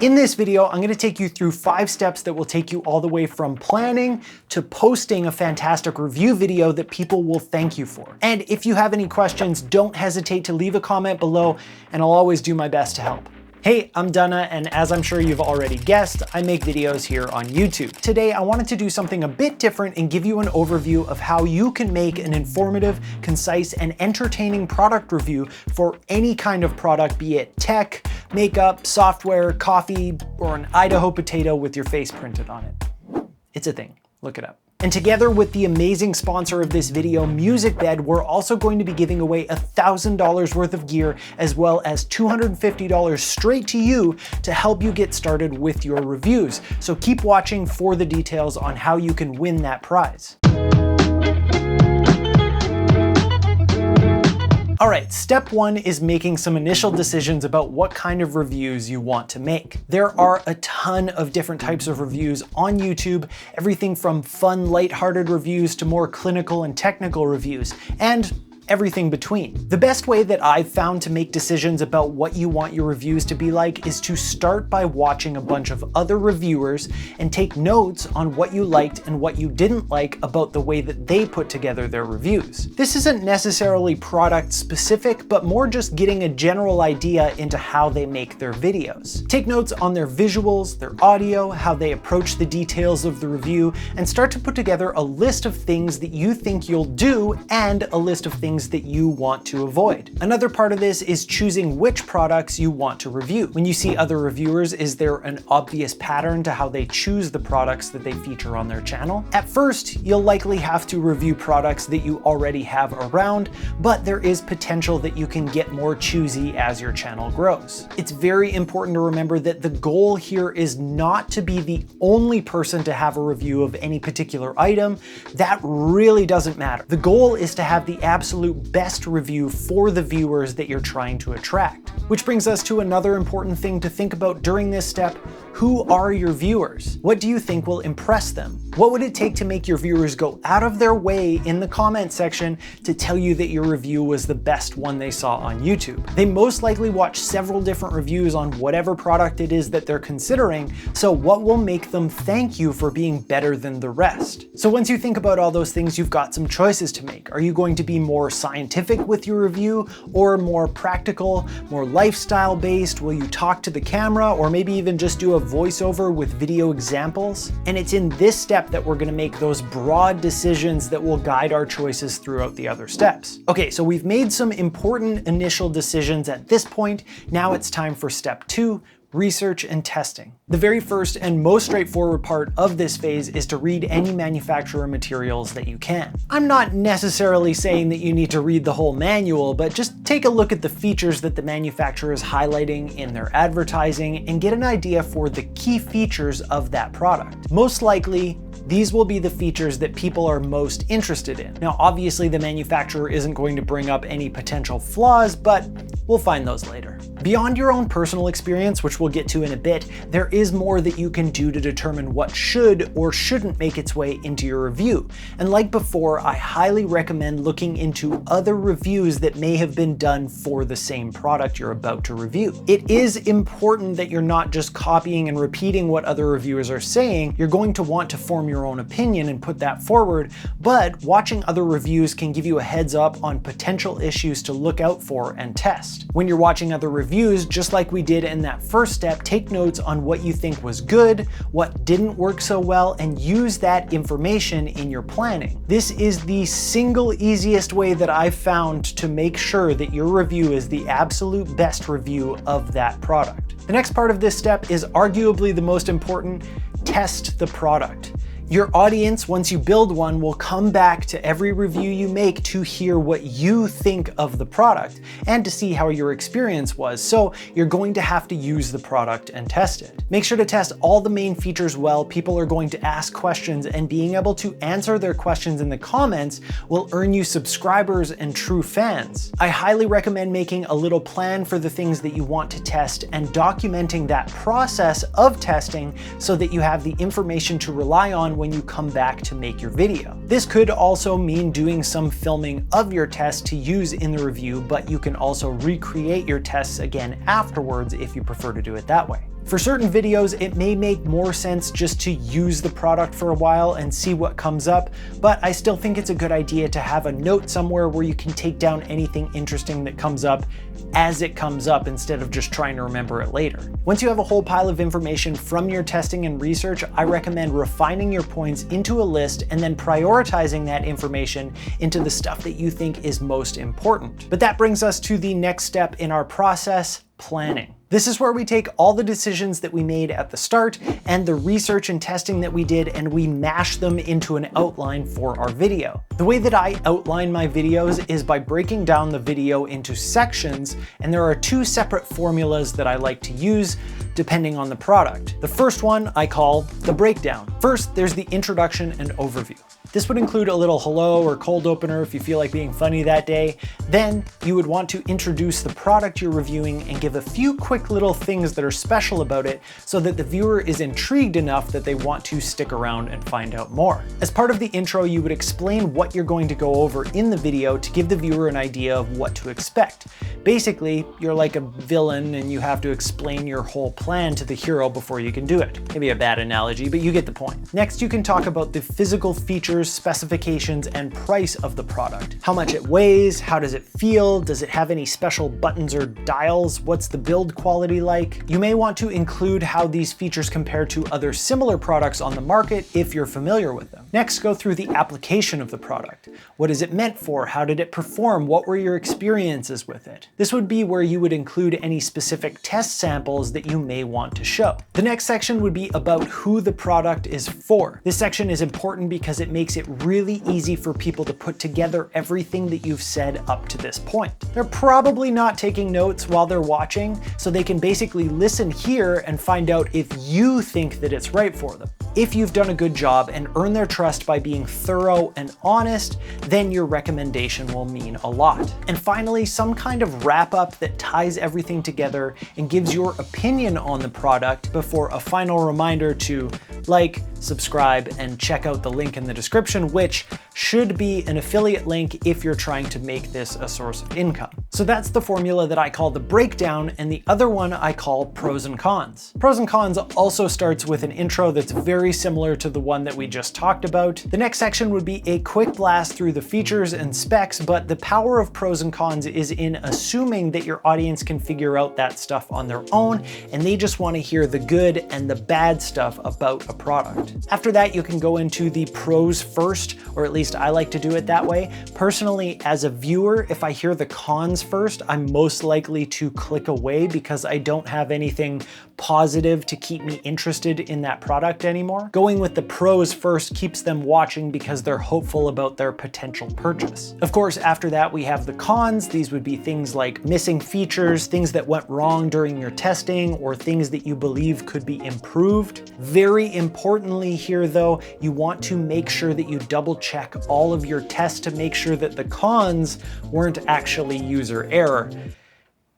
In this video, I'm going to take you through 5 steps that will take you all the way from planning to posting a fantastic review video that people will thank you for. And if you have any questions, don't hesitate to leave a comment below, and I'll always do my best to help. Hey, I'm Dunna, and as I'm sure you've already guessed, I make videos here on YouTube. Today, I wanted to do something a bit different and give you an overview of how you can make an informative, concise, and entertaining product review for any kind of product, be it tech, makeup, software, coffee, or an Idaho potato with your face printed on it. It's a thing. Look it up. And together with the amazing sponsor of this video, MusicBed, we're also going to be giving away $1,000 worth of gear as well as $250 straight to you to help you get started with your reviews. So keep watching for the details on how you can win that prize. All right, step 1 is making some initial decisions about what kind of reviews you want to make. There are a ton of different types of reviews on YouTube, everything from fun, lighthearted reviews to more clinical and technical reviews, and everything between. The best way that I've found to make decisions about what you want your reviews to be like is to start by watching a bunch of other reviewers and take notes on what you liked and what you didn't like about the way that they put together their reviews. This isn't necessarily product specific, but more just getting a general idea into how they make their videos. Take notes on their visuals, their audio, how they approach the details of the review, and start to put together a list of things that you think you'll do and a list of things that you want to avoid. Another part of this is choosing which products you want to review. When you see other reviewers, is there an obvious pattern to how they choose the products that they feature on their channel? At first, you'll likely have to review products that you already have around, but there is potential that you can get more choosy as your channel grows. It's very important to remember that the goal here is not to be the only person to have a review of any particular item. That really doesn't matter. The goal is to have the absolute best review for the viewers that you're trying to attract. Which brings us to another important thing to think about during this step. Who are your viewers? What do you think will impress them? What would it take to make your viewers go out of their way in the comment section to tell you that your review was the best one they saw on YouTube? They most likely watch several different reviews on whatever product it is that they're considering, so what will make them thank you for being better than the rest? So once you think about all those things, you've got some choices to make. Are you going to be more scientific with your review or more practical, more lifestyle based? Will you talk to the camera or maybe even just do a voiceover with video examples? And it's in this step that we're going to make those broad decisions that will guide our choices throughout the other steps. Okay, so we've made some important initial decisions at this point. Now it's time for step 2. Research and testing. The very first and most straightforward part of this phase is to read any manufacturer materials that you can. I'm not necessarily saying that you need to read the whole manual, but just take a look at the features that the manufacturer is highlighting in their advertising and get an idea for the key features of that product. Most likely, these will be the features that people are most interested in. Now, obviously the manufacturer isn't going to bring up any potential flaws, but we'll find those later. Beyond your own personal experience, which we'll get to in a bit, there is more that you can do to determine what should or shouldn't make its way into your review. And like before, I highly recommend looking into other reviews that may have been done for the same product you're about to review. It is important that you're not just copying and repeating what other reviewers are saying. You're going to want to form your own opinion and put that forward, but watching other reviews can give you a heads up on potential issues to look out for and test. When you're watching other reviews, just like we did in that first step, take notes on what you think was good, what didn't work so well, and use that information in your planning. This is the single easiest way that I've found to make sure that your review is the absolute best review of that product. The next part of this step is arguably the most important. Test the product. Your audience, once you build one, will come back to every review you make to hear what you think of the product and to see how your experience was. So you're going to have to use the product and test it. Make sure to test all the main features well. People are going to ask questions, and being able to answer their questions in the comments will earn you subscribers and true fans. I highly recommend making a little plan for the things that you want to test and documenting that process of testing so that you have the information to rely on when you come back to make your video. This could also mean doing some filming of your test to use in the review, but you can also recreate your tests again afterwards if you prefer to do it that way. For certain videos, it may make more sense just to use the product for a while and see what comes up, but I still think it's a good idea to have a note somewhere where you can take down anything interesting that comes up as it comes up instead of just trying to remember it later. Once you have a whole pile of information from your testing and research, I recommend refining your points into a list and then prioritizing that information into the stuff that you think is most important. But that brings us to the next step in our process: planning. This is where we take all the decisions that we made at the start and the research and testing that we did, and we mash them into an outline for our video. The way that I outline my videos is by breaking down the video into sections, and there are two separate formulas that I like to use depending on the product. The first one I call the breakdown. First, there's the introduction and overview. This would include a little hello or cold opener if you feel like being funny that day. Then you would want to introduce the product you're reviewing and give a few quick little things that are special about it so that the viewer is intrigued enough that they want to stick around and find out more. As part of the intro, you would explain what you're going to go over in the video to give the viewer an idea of what to expect. Basically, you're like a villain and you have to explain your whole plan to the hero before you can do it. Maybe a bad analogy, but you get the point. Next, you can talk about the physical features, specifications, and price of the product. How much it weighs, how does it feel, does it have any special buttons or dials, what's the build quality like? You may want to include how these features compare to other similar products on the market if you're familiar with them. Next, go through the application of the product. What is it meant for? How did it perform? What were your experiences with it? This would be where you would include any specific test samples that you may want to show. The next section would be about who the product is for. This section is important because it makes it really easy for people to put together everything that you've said up to this point. They're probably not taking notes while they're watching, so they can basically listen here and find out if you think that it's right for them. If you've done a good job and earned their trust by being thorough and honest, then your recommendation will mean a lot. And finally, some kind of wrap up that ties everything together and gives your opinion on the product before a final reminder to like, subscribe, and check out the link in the description, which should be an affiliate link if you're trying to make this a source of income. So that's the formula that I call the breakdown, and the other one I call pros and cons. Pros and cons also starts with an intro that's very similar to the one that we just talked about. The next section would be a quick blast through the features and specs, but the power of pros and cons is in assuming that your audience can figure out that stuff on their own, and they just want to hear the good and the bad stuff about a product. After that, you can go into the pros first, or at least I like to do it that way. Personally, as a viewer, if I hear the cons first, I'm most likely to click away because I don't have anything positive to keep me interested in that product anymore. Going with the pros first keeps them watching because they're hopeful about their potential purchase. Of course, after that, we have the cons. These would be things like missing features, things that went wrong during your testing, or things that you believe could be improved. Very importantly here though, you want to make sure that you double check all of your tests to make sure that the cons weren't actually user error.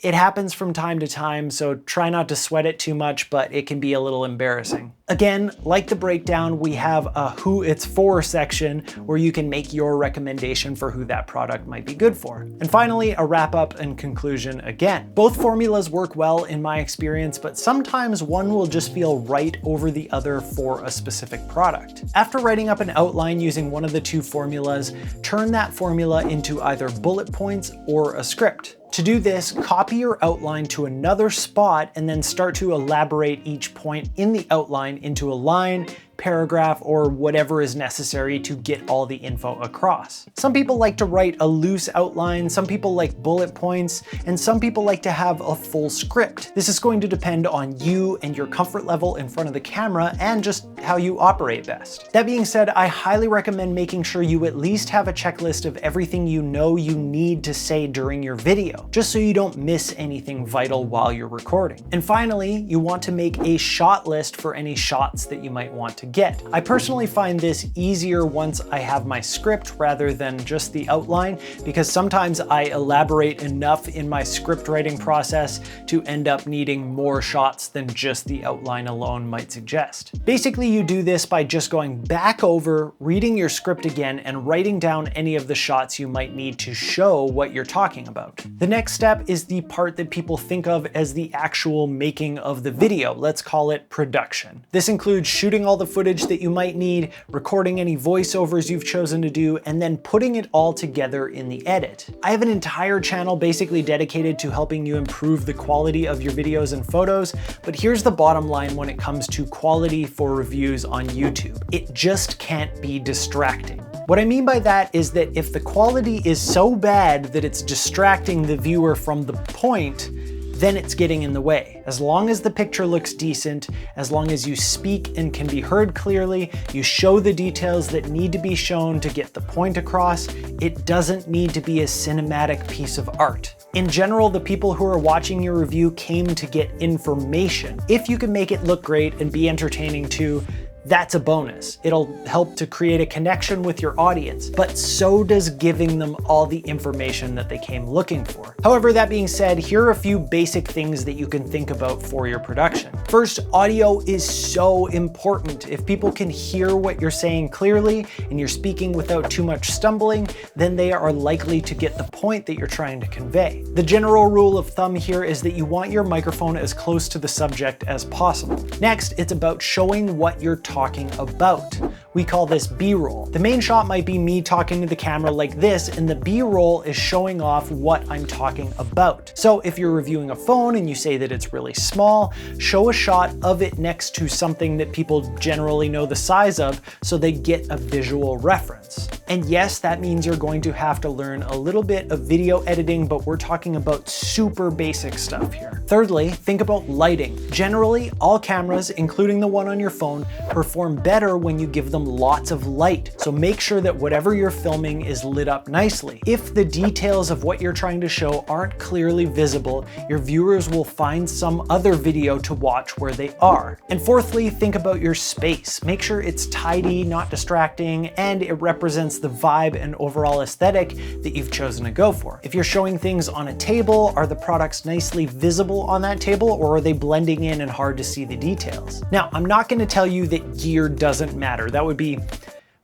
It happens from time to time, so try not to sweat it too much, but it can be a little embarrassing. Again, like the breakdown, we have a who it's for section where you can make your recommendation for who that product might be good for. And finally, a wrap up and conclusion again. Both formulas work well in my experience, but sometimes one will just feel right over the other for a specific product. After writing up an outline using one of the two formulas, turn that formula into either bullet points or a script. To do this, copy your outline to another spot and then start to elaborate each point in the outline into a line, paragraph, or whatever is necessary to get all the info across. Some people like to write a loose outline, some people like bullet points, and some people like to have a full script. This is going to depend on you and your comfort level in front of the camera and just how you operate best. That being said, I highly recommend making sure you at least have a checklist of everything you know you need to say during your video, just so you don't miss anything vital while you're recording. And finally, you want to make a shot list for any shots that you might want to to get. I personally find this easier once I have my script rather than just the outline, because sometimes I elaborate enough in my script writing process to end up needing more shots than just the outline alone might suggest. Basically, you do this by just going back over, reading your script again, and writing down any of the shots you might need to show what you're talking about. The next step is the part that people think of as the actual making of the video. Let's call it production. This includes shooting all the footage that you might need, recording any voiceovers you've chosen to do, and then putting it all together in the edit. I have an entire channel basically dedicated to helping you improve the quality of your videos and photos, but here's the bottom line when it comes to quality for reviews on YouTube. It just can't be distracting. What I mean by that is that if the quality is so bad that it's distracting the viewer from the point, then it's getting in the way. As long as the picture looks decent, as long as you speak and can be heard clearly, you show the details that need to be shown to get the point across, it doesn't need to be a cinematic piece of art. In general, the people who are watching your review came to get information. If you can make it look great and be entertaining too, that's a bonus. It'll help to create a connection with your audience, but so does giving them all the information that they came looking for. However, that being said, here are a few basic things that you can think about for your production. First, audio is so important. If people can hear what you're saying clearly and you're speaking without too much stumbling, then they are likely to get the point that you're trying to convey. The general rule of thumb here is that you want your microphone as close to the subject as possible. Next, it's about showing what you're talking about. We call this B-roll. The main shot might be me talking to the camera like this, and the B-roll is showing off what I'm talking about. So if you're reviewing a phone and you say that it's really small, show a shot of it next to something that people generally know the size of so they get a visual reference. And yes, that means you're going to have to learn a little bit of video editing, but we're talking about super basic stuff here. Thirdly, think about lighting. Generally, all cameras, including the one on your phone, perform better when you give them lots of light. So make sure that whatever you're filming is lit up nicely. If the details of what you're trying to show aren't clearly visible, your viewers will find some other video to watch where they are. And fourthly, think about your space. Make sure it's tidy, not distracting, and it represents the vibe and overall aesthetic that you've chosen to go for. If you're showing things on a table, are the products nicely visible on that table, or are they blending in and hard to see the details? Now, I'm not going to tell you that gear doesn't matter. That would be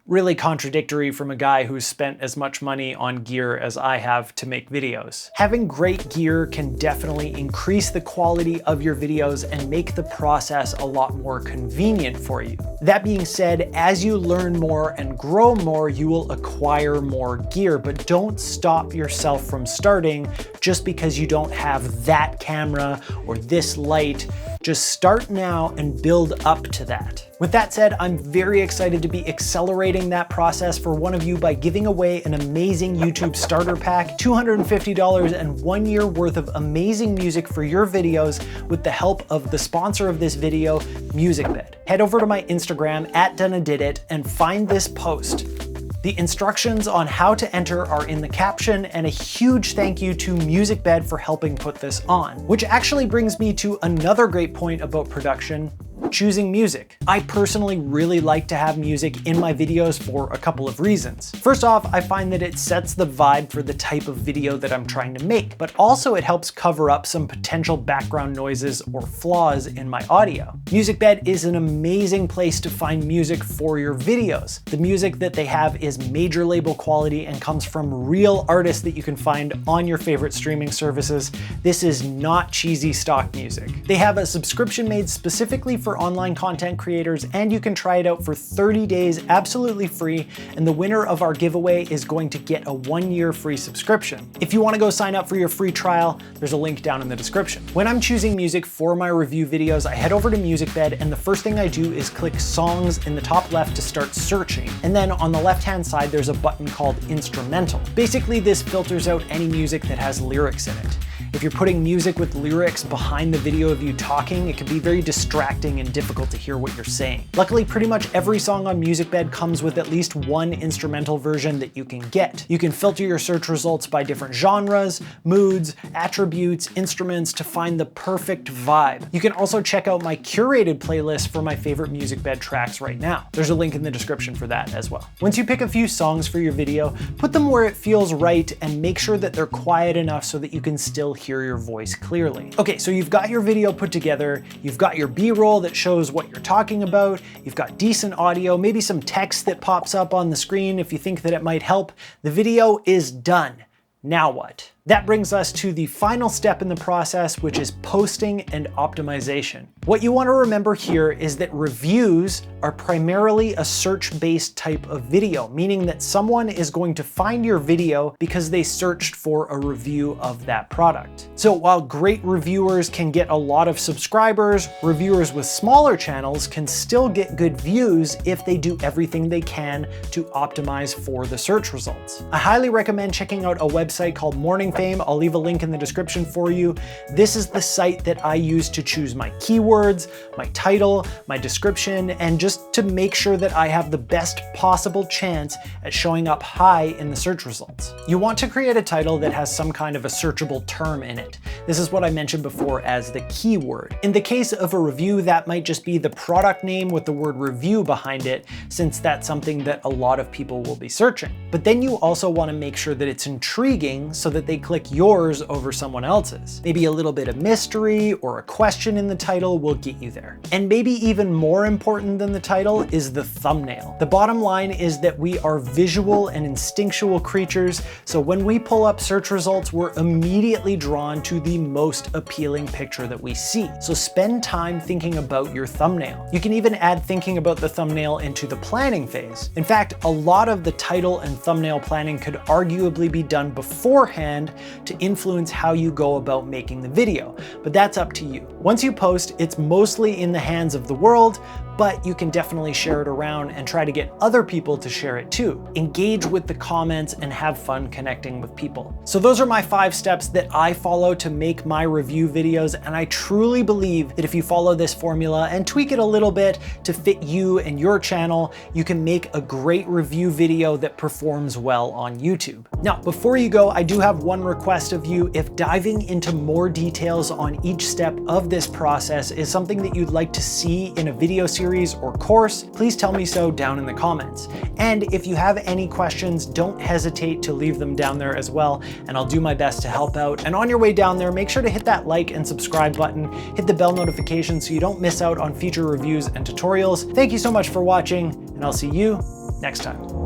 really contradictory from a guy who's spent as much money on gear as I have to make videos. Having great gear can definitely increase the quality of your videos and make the process a lot more convenient for you. That being said, as you learn more and grow more, you will acquire more gear, but don't stop yourself from starting just because you don't have that camera or this light. Just start now and build up to that. With that said, I'm very excited to be accelerating that process for one of you by giving away an amazing YouTube starter pack, $250 and 1 year worth of amazing music for your videos with the help of the sponsor of this video, MusicBed. Head over to my Instagram @DonaDidIt and find this post. The instructions on how to enter are in the caption, and a huge thank you to MusicBed for helping put this on. Which actually brings me to another great point about production: choosing music. I personally really like to have music in my videos for a couple of reasons. First off, I find that it sets the vibe for the type of video that I'm trying to make, but also it helps cover up some potential background noises or flaws in my audio. MusicBed is an amazing place to find music for your videos. The music that they have is major label quality and comes from real artists that you can find on your favorite streaming services. This is not cheesy stock music. They have a subscription made specifically for online content creators, and you can try it out for 30 days absolutely free, and the winner of our giveaway is going to get a 1 year free subscription. If you want to go sign up for your free trial, there's a link down in the description. When I'm choosing music for my review videos, I head over to MusicBed, and the first thing I do is click songs in the top left to start searching. And then on the left-hand side, there's a button called instrumental. Basically, this filters out any music that has lyrics in it. If you're putting music with lyrics behind the video of you talking, it can be very distracting and difficult to hear what you're saying. Luckily, pretty much every song on MusicBed comes with at least one instrumental version that you can get. You can filter your search results by different genres, moods, attributes, instruments to find the perfect vibe. You can also check out my curated playlist for my favorite MusicBed tracks right now. There's a link in the description for that as well. Once you pick a few songs for your video, put them where it feels right and make sure that they're quiet enough so that you can still hear your voice clearly. Okay, so you've got your video put together, you've got your B-roll that shows what you're talking about, you've got decent audio, maybe some text that pops up on the screen if you think that it might help. The video is done. Now what? That brings us to the final step in the process, which is posting and optimization. What you want to remember here is that reviews are primarily a search-based type of video, meaning that someone is going to find your video because they searched for a review of that product. So while great reviewers can get a lot of subscribers, reviewers with smaller channels can still get good views if they do everything they can to optimize for the search results. I highly recommend checking out a website called Morning Fame. I'll leave a link in the description for you. This is the site that I use to choose my keywords, my title, my description, and just to make sure that I have the best possible chance at showing up high in the search results. You want to create a title that has some kind of a searchable term in it. This is what I mentioned before as the keyword. In the case of a review, that might just be the product name with the word review behind it, since that's something that a lot of people will be searching. But then you also want to make sure that it's intriguing so that they click yours over someone else's. Maybe a little bit of mystery or a question in the title will get you there. And maybe even more important than the title is the thumbnail. The bottom line is that we are visual and instinctual creatures, so when we pull up search results, we're immediately drawn to the most appealing picture that we see. So spend time thinking about your thumbnail. You can even add thinking about the thumbnail into the planning phase. In fact, a lot of the title and thumbnail planning could arguably be done beforehand to influence how you go about making the video, but that's up to you. Once you post, it's mostly in the hands of the world, but you can definitely share it around and try to get other people to share it too. Engage with the comments and have fun connecting with people. So those are my 5 steps that I follow to make my review videos, and I truly believe that if you follow this formula and tweak it a little bit to fit you and your channel, you can make a great review video that performs well on YouTube. Now, before you go, I do have one request of you. If diving into more details on each step of this process is something that you'd like to see in a video series or course, please tell me so down in the comments. And if you have any questions, don't hesitate to leave them down there as well, and I'll do my best to help out. And on your way down there, make sure to hit that like and subscribe button, hit the bell notification so you don't miss out on future reviews and tutorials. Thank you so much for watching, and I'll see you next time.